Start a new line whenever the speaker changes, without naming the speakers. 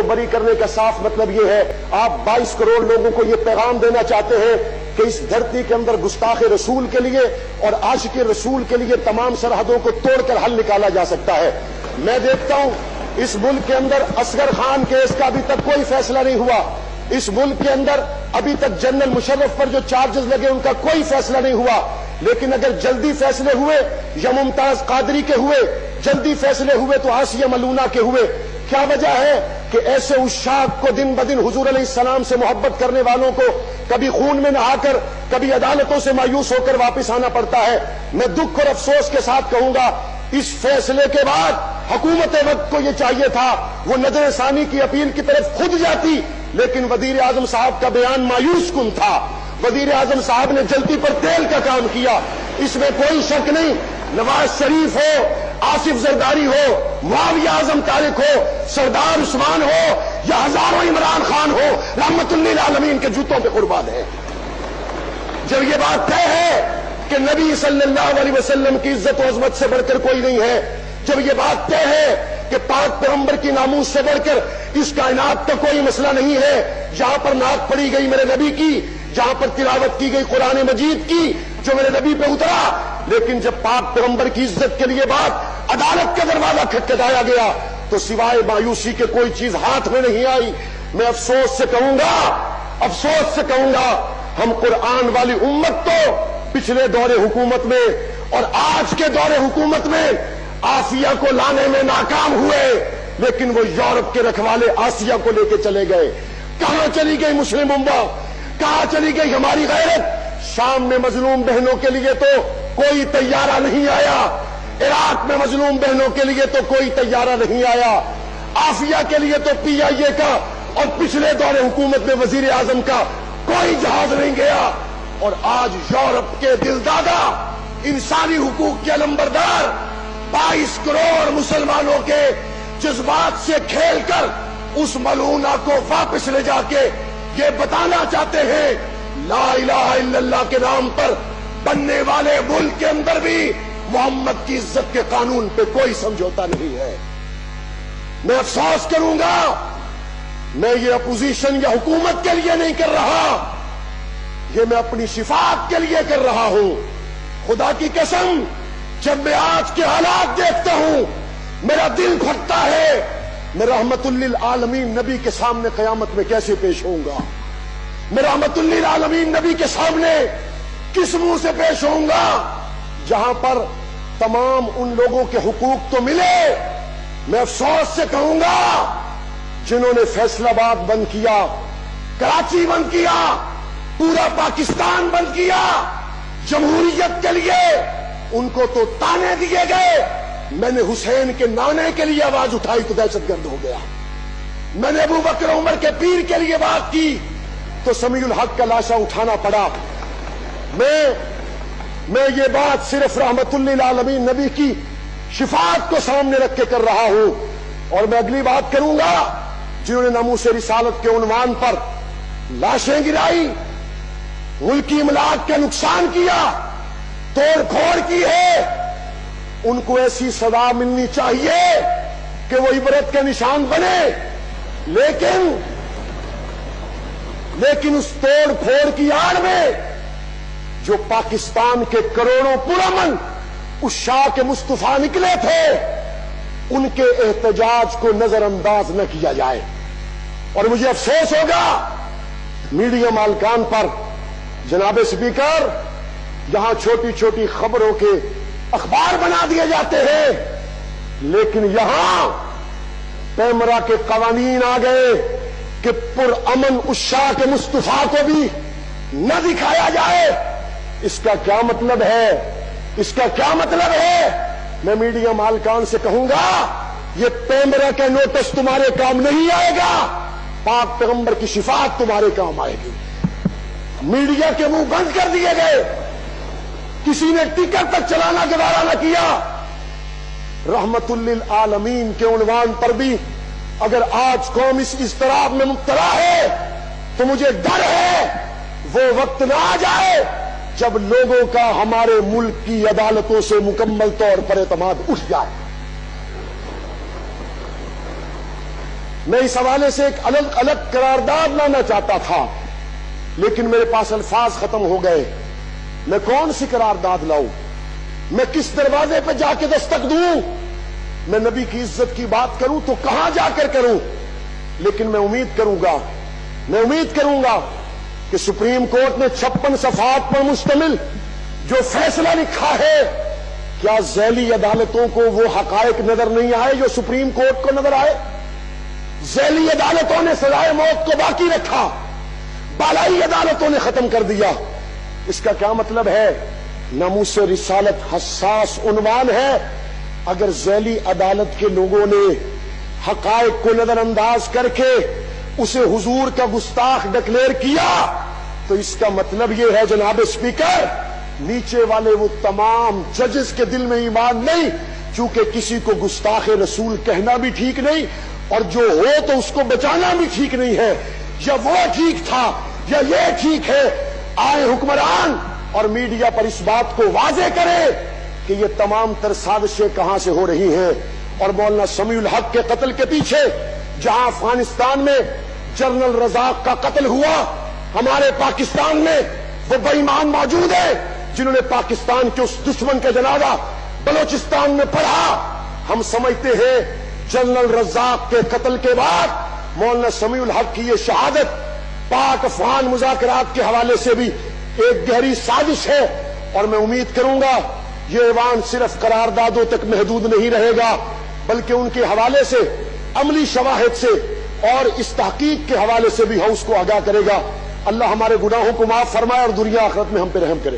بری کرنے کا صاف مطلب یہ ہے، آپ 22 کروڑ لوگوں کو یہ پیغام دینا چاہتے ہیں کہ اس دھرتی کے اندر گستاخ رسول کے لیے اور عاشق رسول کے لیے تمام سرحدوں کو توڑ کر حل نکالا جا سکتا ہے۔ میں دیکھتا ہوں اس ملک کے اندر اصغر خان کیس کا ابھی تک کوئی فیصلہ نہیں ہوا، اس ملک کے اندر ابھی تک جنرل مشرف پر جو چارجز لگے ان کا کوئی فیصلہ نہیں ہوا، لیکن اگر جلدی فیصلے ہوئے یا ممتاز قادری کے ہوئے، جلدی فیصلے ہوئے تو آسیہ ملونہ کے ہوئے۔ کیا وجہ ہے کہ ایسے عشاق کو دن بدن حضور علیہ السلام سے محبت کرنے والوں کو کبھی خون میں نہا کر کبھی عدالتوں سے مایوس ہو کر واپس آنا پڑتا ہے؟ میں دکھ اور افسوس کے ساتھ کہوں گا، اس فیصلے کے بعد حکومت وقت کو یہ چاہیے تھا وہ نظر ثانی کی اپیل کی طرف خود جاتی، لیکن وزیر اعظم صاحب کا بیان مایوس کن تھا۔ وزیر اعظم صاحب نے جلتی پر تیل کا کام کیا، اس میں کوئی شک نہیں۔ نواز شریف ہو، آصف زرداری ہو، معاویہ اعظم طارق ہو، سردار عثمان ہو یا ہزاروں عمران خان ہو، رحمت للعالمین کے جوتوں پہ قربان ہے۔ جب یہ بات طے ہے کہ نبی صلی اللہ علیہ وسلم کی عزت و عظمت سے بڑھ کر کوئی نہیں ہے، جب یہ بات طے ہے کہ پاک پیغمبر کی ناموس سے بڑھ کر اس کائنات کا کوئی مسئلہ نہیں ہے، جہاں پر نعت پڑھی گئی میرے نبی کی، جہاں پر تلاوت کی گئی قرآن مجید کی جو میرے نبی پہ اترا، لیکن جب پاک پیغمبر کی عزت کے لیے بات عدالت کا دروازہ کھٹکھٹایا گیا تو سوائے مایوسی کے کوئی چیز ہاتھ میں نہیں آئی۔ میں افسوس سے کہوں گا ہم قرآن والی امت تو پچھلے دور حکومت میں اور آج کے دور حکومت میں آسیہ کو لانے میں ناکام ہوئے، لیکن وہ یورپ کے رکھوالے آسیہ کو لے کے چلے گئے۔ کہاں چلی گئی مسلم امت؟ کہاں چلی گئی ہماری غیرت؟ شام میں مظلوم بہنوں کے لیے تو کوئی طیارہ نہیں آیا، عراق میں مظلوم بہنوں کے لیے تو کوئی طیارہ نہیں آیا، آسیہ کے لیے تو پی آئی اے کا اور پچھلے دور حکومت میں وزیر اعظم کا کوئی جہاز نہیں گیا۔ اور آج یورپ کے دلدادہ، انسانی حقوق کے علمبردار 22 کروڑ مسلمانوں کے جذبات سے کھیل کر اس ملعونہ کو واپس لے جا کے یہ بتانا چاہتے ہیں لا الہ الا اللہ کے نام پر بننے والے ملک کے اندر بھی محمد کی عزت کے قانون پہ کوئی سمجھوتا نہیں ہے۔ میں افسوس کروں گا، میں یہ اپوزیشن یا حکومت کے لیے نہیں کر رہا، یہ میں اپنی شفاعت کے لیے کر رہا ہوں۔ خدا کی قسم جب میں آج کے حالات دیکھتا ہوں میرا دل پھٹتا ہے، میں رحمت للعالمین نبی کے سامنے قیامت میں کیسے پیش ہوں گا؟ میں رحمت للعالمین نبی کے سامنے کس منہ سے پیش ہوں گا جہاں پر تمام ان لوگوں کے حقوق تو ملے؟ میں افسوس سے کہوں گا جنہوں نے فیصل آباد بند کیا، کراچی بند کیا، پورا پاکستان بند کیا جمہوریت کے لیے، ان کو تو تانے دیے گئے۔ میں نے حسین کے نانے کے لیے آواز اٹھائی تو دہشت گرد ہو گیا، میں نے ابو بکر عمر کے پیر کے لیے بات کی تو سمیع الحق کا لاشا اٹھانا پڑا۔ میں یہ بات صرف رحمت للعالمین نبی کی شفاعت کو سامنے رکھ کے کر رہا ہوں۔ اور میں اگلی بات کروں گا، جنہوں نے ناموس رسالت کے عنوان پر لاشیں گرائی، ملکی املاک کا نقصان کیا، توڑ پھوڑ کی ہے، ان کو ایسی سزا ملنی چاہیے کہ وہ عبرت کا نشان بنے، لیکن اس توڑ پھوڑ کی آڑ میں جو پاکستان کے کروڑوں پرامن عشاق مصطفیٰ نکلے تھے ان کے احتجاج کو نظر انداز نہ کیا جائے۔ اور مجھے افسوس ہوگا میڈیا مالکان پر، جناب اسپیکر، یہاں چھوٹی چھوٹی خبروں کے اخبار بنا دیے جاتے ہیں، لیکن یہاں پیمرا کے قوانین آ گئے کہ پرامن عشاق مصطفیٰ کو بھی نہ دکھایا جائے۔ اس کا کیا مطلب ہے؟ اس کا کیا مطلب ہے؟ میں میڈیا مالکان سے کہوں گا یہ پیمرا کا نوٹس تمہارے کام نہیں آئے گا، پاک پیغمبر کی شفاعت تمہارے کام آئے گی۔ میڈیا کے منہ بند کر دیے گئے، کسی نے ٹکر تک چلانا گوارا نہ کیا۔ رحمت للعالمین کے عنوان پر بھی اگر آج قوم اس اضطراب میں مبتلا ہے تو مجھے ڈر ہے وہ وقت نہ آ جائے جب لوگوں کا ہمارے ملک کی عدالتوں سے مکمل طور پر اعتماد اٹھ جائے۔ میں اس حوالے سے ایک الگ الگ قرارداد لانا چاہتا تھا، لیکن میرے پاس الفاظ ختم ہو گئے۔ میں کون سی قرارداد لاؤں؟ میں کس دروازے پہ جا کے دستک دوں؟ میں نبی کی عزت کی بات کروں تو کہاں جا کر کروں؟ لیکن میں امید کروں گا کہ سپریم کورٹ نے 56 صفحات پر مشتمل جو فیصلہ لکھا ہے، کیا ذیلی عدالتوں کو وہ حقائق نظر نہیں آئے جو سپریم کورٹ کو نظر آئے؟ ذیلی عدالتوں نے سزائے موت کو باقی رکھا، بالائی عدالتوں نے ختم کر دیا۔ اس کا کیا مطلب ہے؟ ناموس رسالت حساس عنوان ہے، اگر ذیلی عدالت کے لوگوں نے حقائق کو نظر انداز کر کے اسے حضور کا گستاخ ڈکلیئر کیا تو اس کا مطلب یہ ہے جناب اسپیکر، نیچے والے وہ تمام ججز کے دل میں ایمان نہیں، چونکہ کسی کو گستاخ رسول کہنا بھی ٹھیک نہیں اور جو ہو تو اس کو بچانا بھی ٹھیک نہیں ہے۔ یا وہ ٹھیک تھا یا یہ ٹھیک ہے، آئے حکمران اور میڈیا پر اس بات کو واضح کرے کہ یہ تمام تر سازشیں کہاں سے ہو رہی ہیں۔ اور مولانا سمیع الحق کے قتل کے پیچھے جہاں افغانستان میں جنرل رزاق کا قتل ہوا، ہمارے پاکستان میں وہ بے ایمان موجود ہیں جنہوں نے پاکستان کے اس دشمن کا جنازہ بلوچستان میں پڑھا۔ ہم سمجھتے ہیں جنرل رزاق کے قتل کے بعد مولانا سمیع الحق کی یہ شہادت پاک افغان مذاکرات کے حوالے سے بھی ایک گہری سازش ہے، اور میں امید کروں گا یہ ایوان صرف قراردادوں تک محدود نہیں رہے گا بلکہ ان کے حوالے سے عملی شواہد سے اور اس تحقیق کے حوالے سے بھی ہاؤس کو آگاہ کرے گا۔ اللہ ہمارے گناہوں کو معاف فرمائے اور دنیا آخرت میں ہم پہ رحم کرے۔